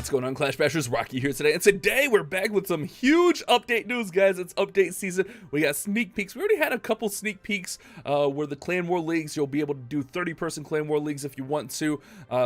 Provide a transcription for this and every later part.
What's going on, Clash Bashers? Rocky here today, and today we're back with some huge update news, guys. It's update season. We got sneak peeks. We already had a couple sneak peeks where the Clan War Leagues, you'll be able to do 30-person Clan War Leagues if you want to,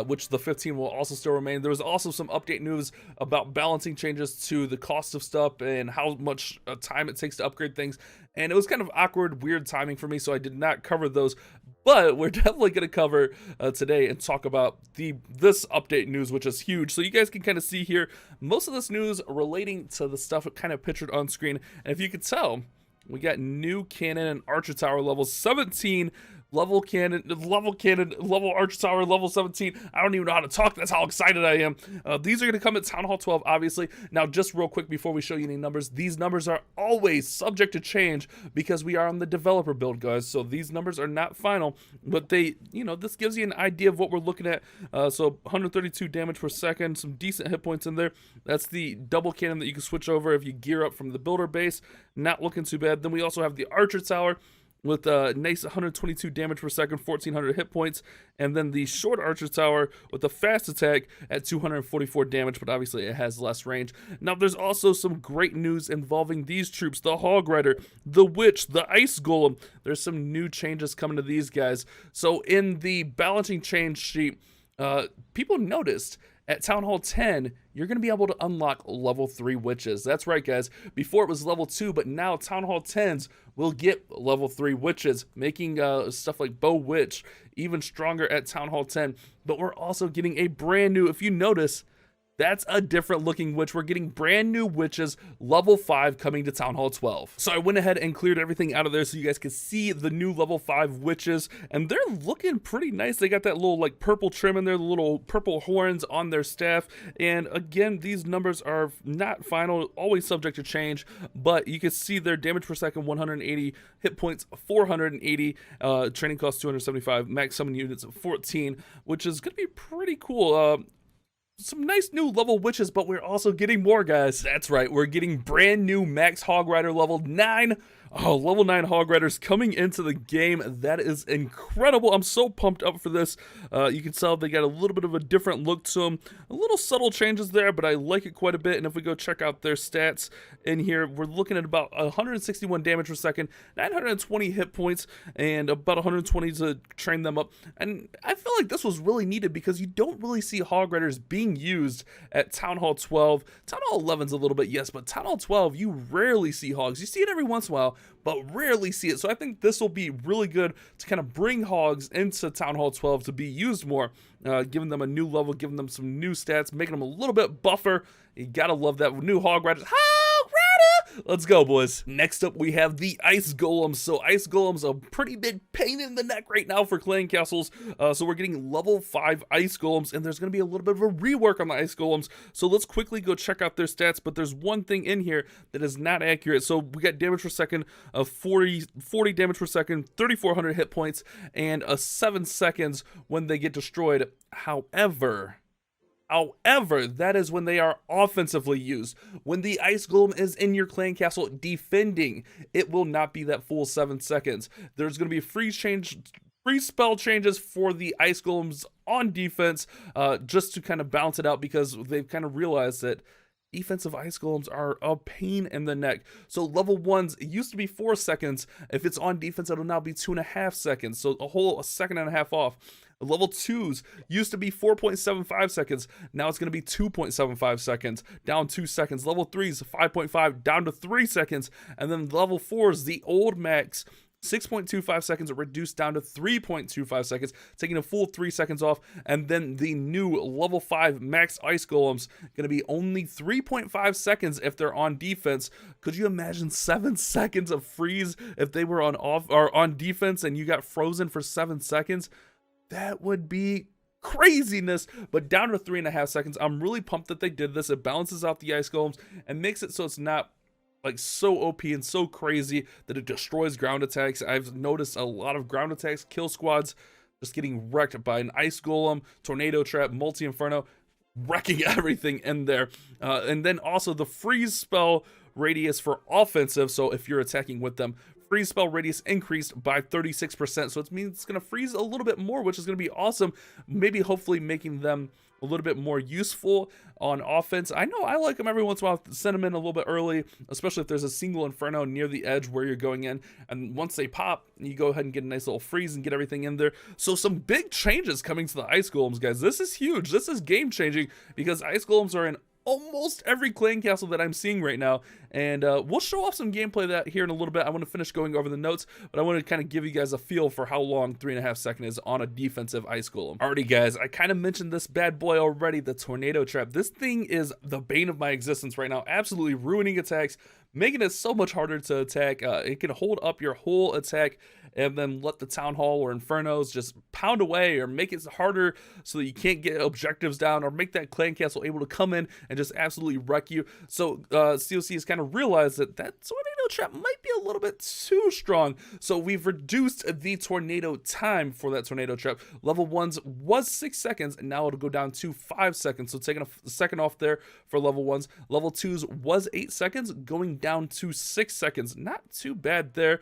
which the 15 will also still remain. There was also some update news about balancing changes to the cost of stuff and how much time it takes to upgrade things, and it was kind of awkward, weird timing for me, so I did not cover those. But we're definitely going to cover today and talk about this update news, which is huge. So you guys can kind of see here, most of this news relating to the stuff kind of pictured on screen. And if you could tell, we got new cannon and archer tower level 17, level cannon, level archer tower, level 17. I don't even know how to talk. That's how excited I am. These are going to come at Town Hall 12, obviously. Now, just real quick before we show you any numbers, these numbers are always subject to change because we are on the developer build, guys. So these numbers are not final, but they, this gives you an idea of what we're looking at. So 132 damage per second, some decent hit points in there. That's the double cannon that you can switch over if you gear up from the builder base. Not looking too bad. Then we also have the archer tower with a nice 122 damage per second, 1400 hit points, and then the short archer tower with a fast attack at 244 damage, but obviously it has less range. Now there's also some great news involving these troops: the Hog Rider, the Witch, the Ice Golem. There's some new changes coming to these guys. So in the balancing change sheet, people noticed at Town Hall 10, you're going to be able to unlock level 3 witches. That's right, guys. Before it was level 2, but now Town Hall 10s will get level 3 witches, making stuff like Bow Witch even stronger at Town Hall 10. But we're also getting a brand new, if you notice, that's a different looking witch. We're getting brand new witches, level 5, coming to Town Hall 12. So I went ahead and cleared everything out of there so you guys can see the new level 5 witches, and they're looking pretty nice. They got that little like purple trim in there, the little purple horns on their staff. And again, these numbers are not final, always subject to change, but you can see their damage per second 180, hit points 480, training cost 275, max summon units 14, which is gonna be pretty cool. Some nice new level witches, but we're also getting more, guys. That's right, we're getting brand new max Hog Rider level 9. Oh, level 9 Hog Riders coming into the game. That is incredible. I'm so pumped up for this. You can tell they got a little bit of a different look to them. A little subtle changes there, but I like it quite a bit. And if we go check out their stats in here, we're looking at about 161 damage per second, 920 hit points, and about 120 to train them up. And I feel like this was really needed because you don't really see Hog Riders being used at Town Hall 12. Town Hall 11's a little bit, yes, but Town Hall 12, you rarely see hogs. You see it every once in a while, but rarely see it. So I think this will be really good to kind of bring hogs into Town Hall 12 to be used more, giving them a new level, giving them some new stats, making them a little bit buffer. You gotta love that. New Hog Riders. Let's go, boys. Next up, we have the Ice Golems. So Ice Golems are a pretty big pain in the neck right now for clan castles. So we're getting level 5 Ice Golems, and there's going to be a little bit of a rework on the Ice Golems. So let's quickly go check out their stats, but there's one thing in here that is not accurate. So we got damage per second of 40 damage per second, 3,400 hit points, and 7 seconds when they get destroyed. However, that is when they are offensively used. When the Ice Golem is in your clan castle defending, it will not be that full 7 seconds. There's going to be free spell changes for the Ice Golems on defense, just to kind of balance it out, because they've kind of realized that defensive Ice Golems are a pain in the neck. So level 1s, it used to be 4 seconds. If it's on defense, it'll now be 2.5 seconds. So a second and a half off. Level 2s used to be 4.75 seconds. Now it's going to be 2.75 seconds, down 2 seconds. Level 3s, 5.5, down to 3 seconds. And then level 4s, the old max, 6.25 seconds, reduced down to 3.25 seconds, taking a full 3 seconds off. And then the new level 5 max Ice Golems going to be only 3.5 seconds if they're on defense. Could you imagine 7 seconds of freeze if they were on defense and you got frozen for 7 seconds? That would be craziness. But down to 3.5 seconds. I'm really pumped that they did this. It balances out the Ice Golems and makes it so it's not like so OP and so crazy that it destroys ground attacks. I've noticed a lot of ground attacks, kill squads just getting wrecked by an Ice Golem, Tornado Trap, Multi-Inferno, wrecking everything in there. And then also the freeze spell radius for offensive, so if you're attacking with them, freeze spell radius increased by 36%. So it means it's going to freeze a little bit more, which is going to be awesome. Maybe hopefully making them a little bit more useful on offense. I know I like them every once in a while, send them in a little bit early, especially if there's a single Inferno near the edge where you're going in. And once they pop, you go ahead and get a nice little freeze and get everything in there. So some big changes coming to the Ice Golems, guys. This is huge. This is game changing because Ice Golems are in almost every clan castle that I'm seeing right now, and we'll show off some gameplay of that here in a little bit. I want to finish going over the notes, but I want to kind of give you guys a feel for how long 3.5 seconds is on a defensive Ice Golem. Alrighty guys, I kind of mentioned this bad boy already, the Tornado Trap. This thing is the bane of my existence right now, absolutely ruining attacks, making it so much harder to attack. It can hold up your whole attack and then let the Town Hall or Infernos just pound away, or make it harder so that you can't get objectives down, or make that clan castle able to come in and just absolutely wreck you. So COC has kind of realized that Tornado Trap might be a little bit too strong. So we've reduced the tornado time for that Tornado Trap. Level 1's was 6 seconds, and now it'll go down to 5 seconds. So taking a second off there for level 1's. Level 2's was 8 seconds, going down to 6 seconds. Not too bad there,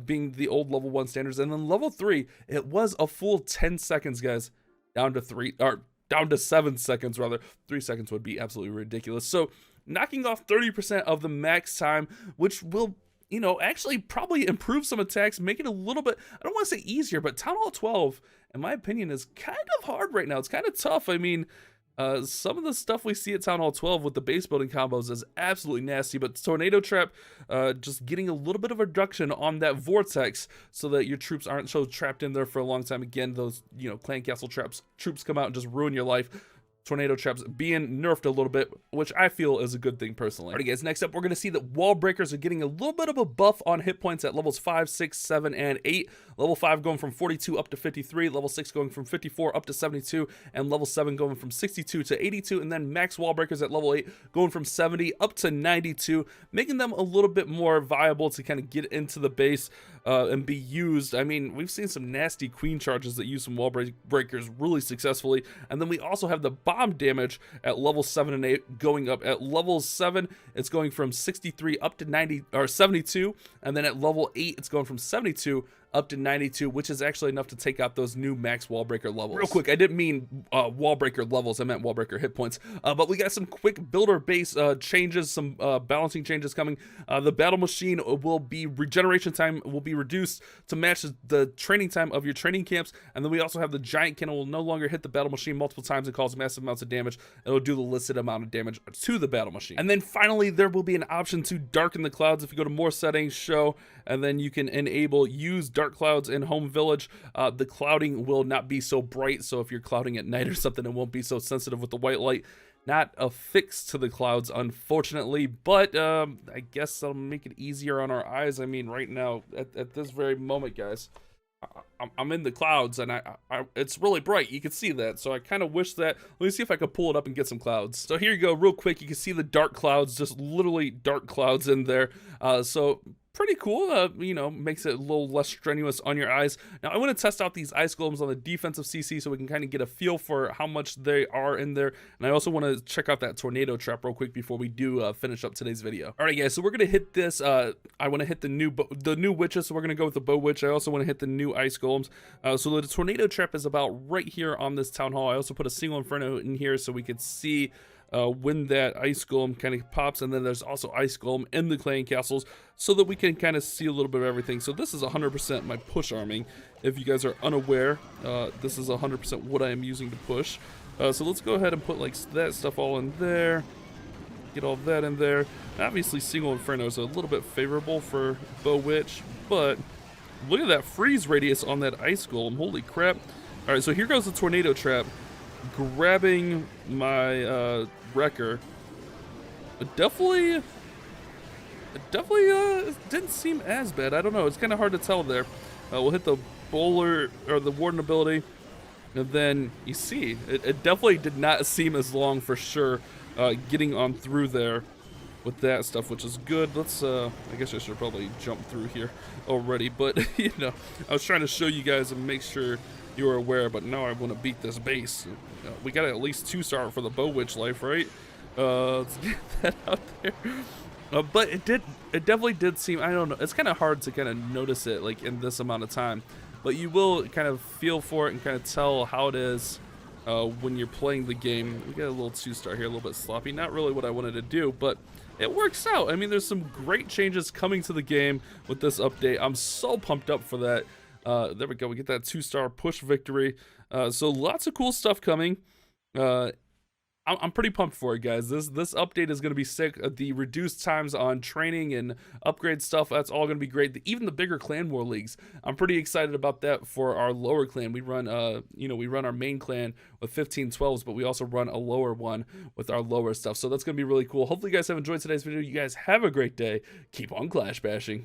being the old level 1 standards. And then level 3, it was a full 10 seconds, guys, down to 7 seconds rather. 3 seconds would be absolutely ridiculous. So knocking off 30% of the max time, which will, you know, actually probably improve some attacks, make it a little bit, I don't want to say easier, but Town Hall 12, in my opinion, is kind of hard right now. It's kind of tough. I mean, some of the stuff we see at Town Hall 12 with the base building combos is absolutely nasty, but Tornado Trap, just getting a little bit of a reduction on that vortex so that your troops aren't so trapped in there for a long time. Again, those, you know, clan castle troops come out and just ruin your life. Tornado Traps being nerfed a little bit, which I feel is a good thing personally. Alright guys, next up we're going to see that wall breakers are getting a little bit of a buff on hit points at levels 5, 6, 7, and 8. Level 5 going from 42 up to 53, level 6 going from 54 up to 72, and level 7 going from 62 to 82, and then max wall breakers at level 8 going from 70 up to 92, making them a little bit more viable to kind of get into the base and be used. I mean, we've seen some nasty queen charges that use some wall breakers really successfully, and then we also have the bomb damage at level 7 and 8 going up. At level 7 it's going from 63 up to 90 or 72, and then at level 8 it's going from 72 up to 92, which is actually enough to take out those new max wall breaker levels. Real quick, I didn't mean wall breaker levels, I meant wall breaker hit points. But we got some quick builder base changes, some balancing changes coming. The battle machine will be, regeneration time will be reduced to match the training time of your training camps, and then we also have the giant cannon will no longer hit the battle machine multiple times and cause massive amounts of damage. It'll do the listed amount of damage to the battle machine. And then finally, there will be an option to darken the clouds. If you go to more settings, show, and then you can enable use dark clouds in home village. The clouding will not be so bright, so if you're clouding at night or something, it won't be so sensitive with the white light. Not a fix to the clouds, unfortunately, but I guess that'll make it easier on our eyes. I mean, right now, at this very moment, guys, I'm in the clouds, and it's really bright. You can see that, so I kind of wish that. Let me see if I can pull it up and get some clouds. So here you go, real quick. You can see the dark clouds, just literally dark clouds in there. So pretty cool. You know, makes it a little less strenuous on your eyes. Now I want to test out these ice golems on the defensive CC so we can kind of get a feel for how much they are in there, and I also want to check out that tornado trap real quick before we do finish up today's video. All right guys, so we're gonna hit this. I want to hit the new witches, so we're gonna go with the bow witch. I also want to hit the new ice golems. So the tornado trap is about right here on this town hall. I also put a single inferno in here so we could see when that ice golem kind of pops, and then there's also ice golem in the clan castles so that we can kind of see a little bit of everything. So this is 100% my push arming. If you guys are unaware, this is 100% what I am using to push. So let's go ahead and put like that stuff all in there, get all that in there. Obviously single inferno is a little bit favorable for bow witch, but look at that freeze radius on that ice golem. Holy crap. All right, so here goes the tornado trap, grabbing my wrecker. It definitely didn't seem as bad. I don't know, it's kind of hard to tell there. We'll hit the bowler or the warden ability, and then you see it definitely did not seem as long for sure, getting on through there with that stuff, which is good. Let's I guess I should probably jump through here already, but you know, I was trying to show you guys and make sure you were aware, but now I want to beat this base. We got at least 2-star for the bow witch life, right? Let's get that out there. But it definitely did seem, I don't know, it's kind of hard to kind of notice it like in this amount of time, but you will kind of feel for it and kind of tell how it is when you're playing the game. We got a little 2-star here, a little bit sloppy, not really what I wanted to do, but it works out. I mean, there's some great changes coming to the game with this update. I'm so pumped up for that. There we go, we get that 2-star push victory. So lots of cool stuff coming. I'm pretty pumped for it, guys. This update is going to be sick. The reduced times on training and upgrade stuff, that's all going to be great. Even the bigger clan war leagues, I'm pretty excited about that for our lower clan. We run, we run our main clan with 15-12s, but we also run a lower one with our lower stuff. So that's going to be really cool. Hopefully you guys have enjoyed today's video. You guys have a great day. Keep on clash bashing.